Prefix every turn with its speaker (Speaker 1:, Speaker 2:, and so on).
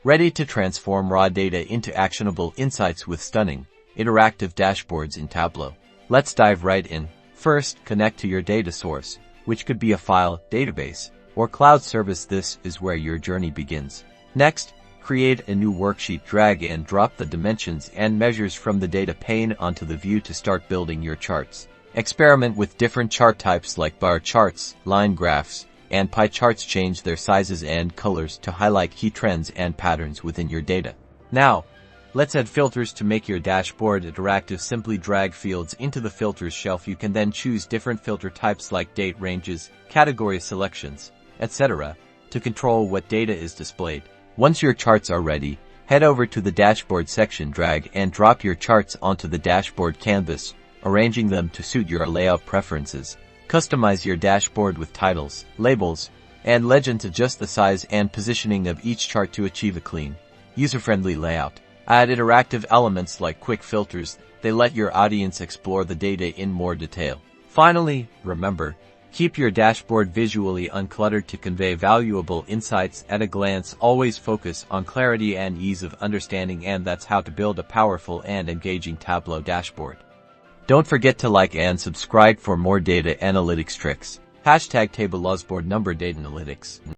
Speaker 1: Ready to transform raw data into actionable insights with stunning, interactive dashboards in Tableau. Let's dive right in. First, connect to your data source, which could be a file, database, or cloud service. This is where your journey begins. Next, create a new worksheet. Drag and drop the dimensions and measures from the data pane onto the view to start building your charts. Experiment with different chart types like bar charts, line graphs, and pie charts. Change their sizes and colors to highlight key trends and patterns within your data. Now, let's add filters to make your dashboard interactive. Simply drag fields into the filters shelf. You can then choose different filter types like date ranges, category selections, etc. to control what data is displayed. Once your charts are ready, head over to the dashboard section. Drag and drop your charts onto the dashboard canvas, arranging them to suit your layout preferences. Customize your dashboard with titles, labels, and legends. Adjust the size and positioning of each chart to achieve a clean, user-friendly layout. Add interactive elements like quick filters. They let your audience explore the data in more detail. Finally, remember, keep your dashboard visually uncluttered to convey valuable insights at a glance. Always focus on clarity and ease of understanding, and that's how to build a powerful and engaging Tableau dashboard. Don't forget to like and subscribe for more data analytics tricks. #Tableau'sBoard Number Data Analytics.